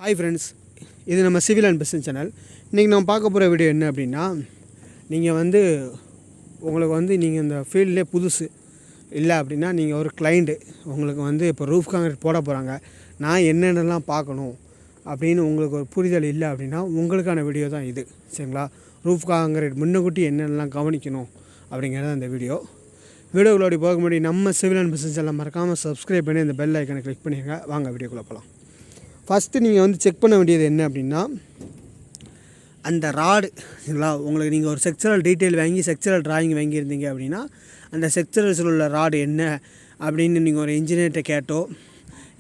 Hi friends, இது நம்ம civil and business channel. இன்றைக்கி நம்ம பார்க்க போகிற வீடியோ என்ன அப்படின்னா, நீங்கள் இந்த ஃபீல்ட்லேயே புதுசு இல்லை அப்படின்னா, நீங்கள் ஒரு கிளைண்ட்டு உங்களுக்கு இப்போ ரூஃப் காங்கிரீட் போட போகிறாங்க, நான் என்னென்னலாம் பார்க்கணும் அப்படின்னு உங்களுக்கு ஒரு புரிதல் இல்லை அப்படின்னா உங்களுக்கான வீடியோ தான் இது. சரிங்களா? ரூஃப் காங்கிரீட் முன்னக்கூட்டி என்னென்னலாம் கவனிக்கணும் அப்படிங்கிறது அந்த வீடியோக்குள்ளோடி போக முடியும். நம்ம சிவில் அண்ட் பிஸ்னஸ் சேனல் மறக்காமல் சப்ஸ்கிரைப் பண்ணி அந்த பெல் ஐக்கனை கிளிக் பண்ணிடுங்க. வாங்க வீடியோக்குள்ளே போகலாம். ஃபஸ்ட்டு நீங்கள் செக் பண்ண வேண்டியது என்ன அப்படின்னா, அந்த ராடு. சரிங்களா? உங்களுக்கு நீங்கள் ஒரு செக்சுரல் டீட்டெயில் வாங்கி செக்சுரல் டிராயிங் வாங்கியிருந்தீங்க அப்படின்னா, அந்த செக்சுரல்ஸில் உள்ள ராடு என்ன அப்படின்னு நீங்கள் ஒரு இன்ஜினியர்கிட்ட கேட்டோ,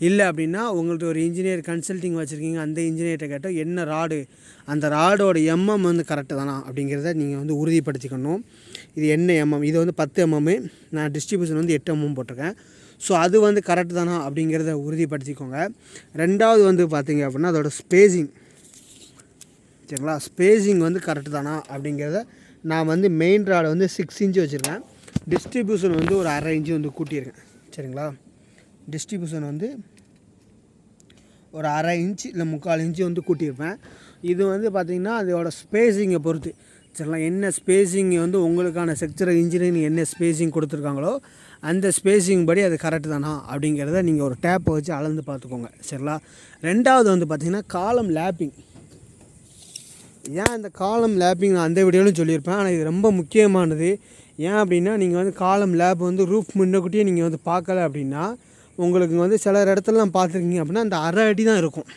இல்லை அப்படின்னா உங்கள்கிட்ட ஒரு இன்ஜினியர் கன்சல்ட்டிங் வச்சுருக்கீங்க, அந்த இன்ஜினியர்கிட்ட கேட்டோ என்ன ராடு, அந்த ராடோட எம்எம் கரெக்டு தானா அப்படிங்கிறத நீங்கள் உறுதிப்படுத்திக்கணும். இது என்ன எம்எம், இது 10 எம்எம், நான் டிஸ்ட்ரிபியூஷன் 8 எம்எம் போட்டிருக்கேன். ஸோ அது கரெக்டு தானா அப்படிங்கிறத உறுதிப்படுத்திக்கோங்க. ரெண்டாவது பார்த்தீங்க அப்படின்னா அதோடய ஸ்பேஸிங். சரிங்களா? ஸ்பேஸிங் கரெக்டு தானா அப்படிங்கிறத நான் மெயின் ராடை 6 இன்ச்சு வச்சுருக்கேன். டிஸ்ட்ரிபியூஷன் ஒரு 1/2 இன்ச்சு கூட்டியிருக்கேன். சரிங்களா? டிஸ்ட்ரிபியூஷன் ஒரு 1/2 இன்ச்சு இல்லை 3/4 இன்ச்சு கூட்டியிருப்பேன். இது பார்த்திங்கன்னா அதோட ஸ்பேஸிங்கை பொறுத்து. சரிங்களா? என்ன ஸ்பேஸிங் உங்களுக்கான செக்சுரல் இன்ஜினியரிங் என்ன ஸ்பேஸிங் கொடுத்துருக்காங்களோ அந்த ஸ்பேஸிங் படி அது கரெக்டு தானா அப்படிங்கிறத நீங்கள் ஒரு டேப்பை வச்சு அளந்து பார்த்துக்கோங்க. சரிங்களா? ரெண்டாவது பார்த்திங்கன்னா காலம் லேப்பிங். ஏன் இந்த காலம் லேப்பிங் நான் அந்த வீடியோலையும் சொல்லியிருப்பேன், ஆனால் இது ரொம்ப முக்கியமானது. ஏன் அப்படின்னா, நீங்கள் காலம் லேப் ரூஃப் முன்னக்கூட்டியே நீங்கள் பார்க்கல அப்படின்னா, உங்களுக்கு சில இடத்துலலாம் பார்த்துருக்கீங்க அப்படின்னா அந்த 1/2 அடி தான் இருக்கும்.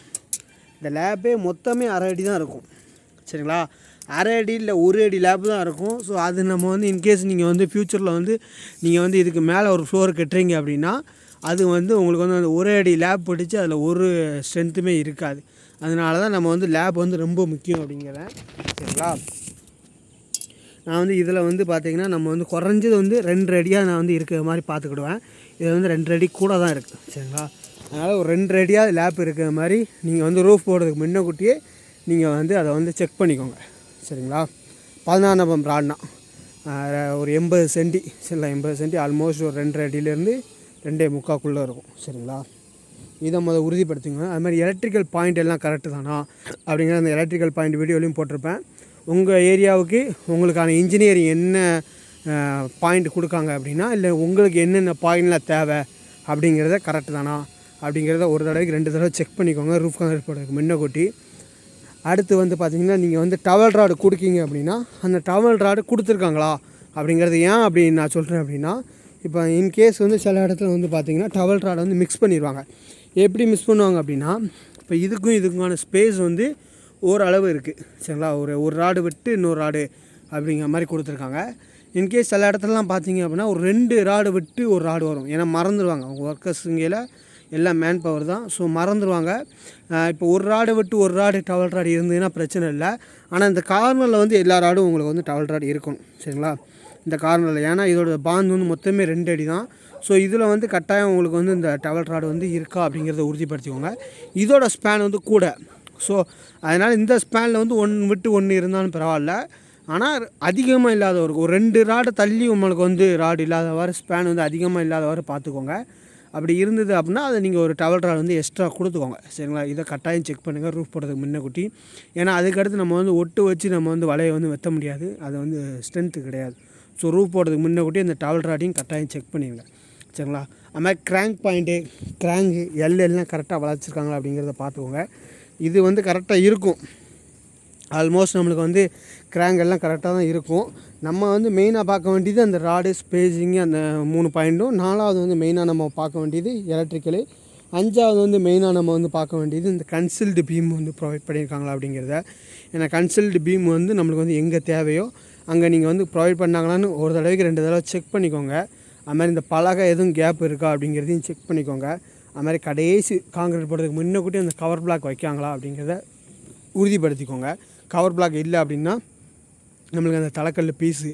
இந்த லேப்பே மொத்தமே 1/2 அடி தான் இருக்கும். சரிங்களா? 1/2 அடி இல்லை 1 அடி லேப் தான் இருக்கும். ஸோ அது நம்ம இன்கேஸ் நீங்கள் ஃப்யூச்சரில் நீங்கள் இதுக்கு மேலே ஒரு ஃப்ளோர் கட்டுறீங்க அப்படின்னா, அது உங்களுக்கு அந்த 1 அடி லேப் பிடிச்சி அதில் ஒரு ஸ்ட்ரென்த்துமே இருக்காது. அதனால தான் நம்ம லேப் ரொம்ப முக்கியம் அப்படிங்கிறேன். சரிங்களா? நான் இதில் பார்த்திங்கன்னா நம்ம குறைஞ்சது 2 அடியாக நான் இருக்கிற மாதிரி பார்த்துக்கிடுவேன். இது 2 அடி கூட தான் இருக்குது. சரிங்களா? அதனால் ஒரு 2 அடியாக லேப் இருக்கிற மாதிரி நீங்கள் ரூஃப் போடுறதுக்கு முன்னக்கூட்டியே நீங்கள் அதை செக் பண்ணிக்கோங்க. சரிங்களா? 16 நம்பர் ராட்னா ஒரு 80 சென்டி. சரிங்களா? 80 சென்டி ஆல்மோஸ்ட் ஒரு 2.5 அடியிலேருந்து 2.75 இருக்கும். சரிங்களா? இதை உறுதிப்படுத்திங்க. அது மாதிரி எலக்ட்ரிக்கல் பாயிண்ட் எல்லாம் கரெக்டு தானா அப்படிங்கிற அந்த எலக்ட்ரிக்கல் பாயிண்ட் வீடியோலையும் போட்டிருப்பேன். உங்கள் ஏரியாவுக்கு உங்களுக்கான இன்ஜினியரிங் என்ன பாயிண்ட் கொடுக்காங்க அப்படின்னா, இல்லை உங்களுக்கு என்னென்ன பாயிண்ட்லாம் தேவை அப்படிங்கிறத கரெக்டு தானா அப்படிங்கிறத ஒரு தடவைக்கு 2 தடவை செக் பண்ணிக்கோங்க ரூஃப் காங்கிரீட் போடுறதுக்கு முன்னக்கூட்டி. அடுத்து பார்த்திங்கன்னா நீங்கள் டவல் ராடு கொடுக்கீங்க அப்படின்னா, அந்த டவல் ராடு கொடுத்துருக்காங்களா அப்படிங்கிறது. ஏன் அப்படின்னு நான் சொல்கிறேன் அப்படின்னா, இப்போ இன்கேஸ் சில இடத்துல பார்த்திங்கன்னா டவல் ராடை மிக்ஸ் பண்ணிடுவாங்க. எப்படி மிக்ஸ் பண்ணுவாங்க அப்படின்னா, இப்போ இதுக்குமான ஸ்பேஸ் ஓரளவு இருக்குது. சரிங்களா? ஒரு ராடு விட்டு இன்னொரு ராடு அப்படிங்கிற மாதிரி கொடுத்துருக்காங்க. இன்கேஸ் சில இடத்துலலாம் பார்த்திங்க அப்படின்னா ஒரு 2 ராடு விட்டு ஒரு ராடு வரும். ஏன்னா மறந்துடுவாங்க அவங்க ஒர்க்கர்ஸுங்கையில், எல்லாம் மேன் பவர் தான். ஸோ மறந்துடுவாங்க. இப்போ ஒரு ராடு விட்டு ஒரு ராடு டவல் ராடு இருந்ததுன்னா பிரச்சனை இல்லை. ஆனால் இந்த கார்னரில் எல்லா ராடும் உங்களுக்கு டவல் ராடு இருக்கணும். சரிங்களா? இந்த கார்னரில், ஏன்னா இதோட பாண்ட் மொத்தமே 2 அடி தான். ஸோ இதில் கட்டாயம் உங்களுக்கு இந்த டவல் ராடு இருக்கா அப்படிங்கிறத உறுதிப்படுத்திக்கோங்க. இதோட ஸ்பேன் கூட. ஸோ அதனால் இந்த ஸ்பேனில் 1 விட்டு 1 இருந்தாலும் பரவாயில்ல. ஆனால் அதிகமாக இல்லாத ஒரு 2 ராடை தள்ளி உங்களுக்கு ராடு இல்லாதவாறு ஸ்பேன் அதிகமாக இல்லாதவாறு பார்த்துக்கோங்க. அப்படி இருந்தது அப்படின்னா அதை நீங்கள் ஒரு டவல் ராடு எக்ஸ்ட்ரா கொடுத்துக்கோங்க. சரிங்களா? இதை கட்டாயம் செக் பண்ணுங்கள் ரூஃப் போடுறதுக்கு முன்னக்கூட்டி. ஏன்னா அதுக்கடுத்து நம்ம ஒட்டு வச்சு நம்ம வலையை வெட்ட முடியாது. அது ஸ்ட்ரென்த்து கிடையாது. ஸோ ரூஃப் போடுறதுக்கு முன்னக்கூட்டி அந்த டவல் ராடையும் கட்டாயம் செக் பண்ணிடுங்க. சரிங்களா? அது மாதிரி கிராங்க் பாயிண்ட்டு, கிராங்கு எல்லாம் கரெக்டாக வளர்ச்சிருக்காங்களா அப்படிங்கிறத பார்த்துக்கோங்க. இது கரெக்டாக இருக்கும். ஆல்மோஸ்ட் நம்மளுக்கு கிராங்க் எல்லாம் கரெக்டாக தான் இருக்கும். நம்ம மெயினாக பார்க்க வேண்டியது அந்த ராடு ஸ்பேஸிங்கு, அந்த 3 பாயிண்ட்டும். 4வது மெயினாக நம்ம பார்க்க வேண்டியது எலக்ட்ரிக்கலு. 5வது மெயினாக நம்ம பார்க்க வேண்டியது இந்த கன்சில்டு பீம் ப்ரொவைட் பண்ணியிருக்காங்களா அப்படிங்கிறத. ஏன்னா கன்சில்டு பீம் நம்மளுக்கு எங்கே தேவையோ அங்கே நீங்கள் ப்ரொவைட் பண்ணாங்களான்னு ஒரு தடவைக்கு 2 தடவை செக் பண்ணிக்கோங்க. அது மாதிரி இந்த பலகை எதுவும் கேப் இருக்கா அப்படிங்கிறதையும் செக் பண்ணிக்கோங்க. அது மாதிரி கடைசி காங்கிரீட் போடுறதுக்கு முன்னக்கூட்டி அந்த கவர் பிளாக் வைக்காங்களா அப்படிங்கிறத உறுதிப்படுத்திக்கோங்க. கவர் பிளாக் இல்லை அப்படின்னா நம்மளுக்கு அந்த தலைக்கல் பீஸு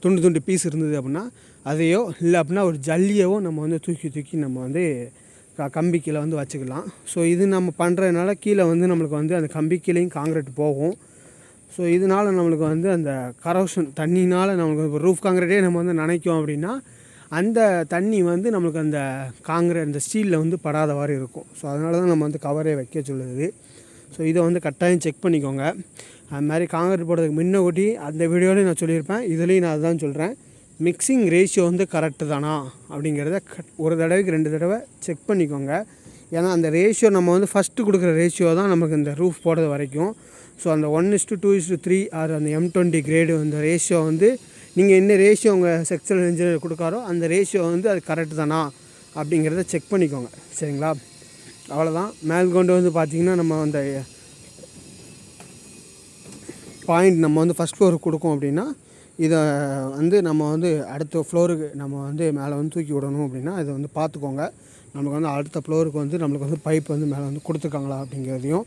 துண்டு பீஸ் இருந்தது அப்படின்னா அதையோ, இல்லை அப்படின்னா ஒரு ஜல்லியவோ நம்ம தூக்கி நம்ம கம்பி கீழே வச்சுக்கலாம். ஸோ இது நம்ம பண்ணுறதுனால கீழே நம்மளுக்கு அந்த கம்பி கீழேயும் காங்கிரீட் போகும். ஸோ இதனால் நம்மளுக்கு அந்த கரோஷன் தண்ணினால் நம்மளுக்கு ரூஃப் காங்கிரீட்டே நம்ம நினைக்கும் அப்படின்னா அந்த தண்ணி நம்மளுக்கு அந்த காங்கிரீட் அந்த ஸ்டீலில் படாதவாறு இருக்கும். ஸோ அதனால தான் நம்ம கவரே வைக்க சொல்லுது. ஸோ இதை வந்து கட்டாயம் செக் பண்ணிக்கோங்க. அது மாதிரி காங்கிரீட் போடுறதுக்கு முன்னக்கூட்டி அந்த வீடியோலையும் நான் சொல்லியிருப்பேன், இதுலேயும் நான் அதுதான் சொல்கிறேன். மிக்சிங் ரேஷியோ வந்து கரெக்டு தானா அப்படிங்கிறத ஒரு தடவைக்கு 2 தடவை செக் பண்ணிக்கோங்க. ஏன்னா அந்த ரேஷியோ நம்ம வந்து ஃபஸ்ட்டு கொடுக்குற ரேஷியோ தான் நமக்கு இந்த ரூஃப் போடுறது வரைக்கும். ஸோ அந்த 1:2:3 ஆர் அந்த M20 கிரேடு அந்த ரேஷியோ வந்து நீங்கள் என்ன ரேஷியோ உங்கள் செக்ஷனல் இன்ஜினியர் கொடுக்காரோ அந்த ரேஷியோ வந்து அது கரெக்டு தானா அப்படிங்கிறத செக் பண்ணிக்கோங்க. சரிங்களா? அவ்வளோதான். மேற்கொண்டு வந்து பார்த்திங்கன்னா நம்ம அந்த பாயிண்ட் நம்ம வந்து ஃபஸ்ட் ஃப்ளோருக்கு கொடுக்கோம் அப்படின்னா இதை வந்து நம்ம வந்து அடுத்த ஃப்ளோருக்கு நம்ம வந்து மேலே வந்து தூக்கி விடணும் அப்படின்னா இதை வந்து பார்த்துக்கோங்க. நமக்கு வந்து அடுத்த ஃப்ளோருக்கு வந்து நம்மளுக்கு வந்து பைப் வந்து மேலே வந்து கொடுத்துருக்காங்களா அப்படிங்கிறதையும்.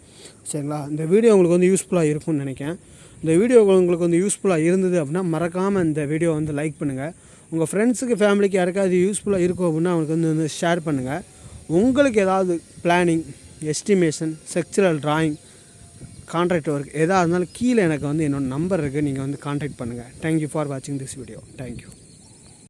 சரிங்களா? இந்த வீடியோ உங்களுக்கு வந்து யூஸ்ஃபுல்லாக இருக்கும்னு நினைக்கிறேன். இந்த வீடியோ உங்களுக்கு வந்து யூஸ்ஃபுல்லாக இருந்தது அப்படின்னா மறக்காமல் இந்த வீடியோ வந்து லைக் பண்ணுங்கள். உங்கள் ஃப்ரெண்ட்ஸுக்கு ஃபேமிலிக்கு யாருக்காவது யூஸ்ஃபுல்லாக இருக்கும் அப்படின்னா அவங்களுக்கு வந்து ஷேர் பண்ணுங்கள். உங்களுக்கு ஏதாவது planning, estimation, structural drawing, contract work எதாக இருந்தாலும் கீழே எனக்கு வந்து என்னோடய நம்பர் இருக்குது, நீங்கள் வந்து கான்டாக்ட் பண்ணுங்கள். தேங்க்யூ ஃபார் வாட்சிங் திஸ் வீடியோ. தேங்க்யூ.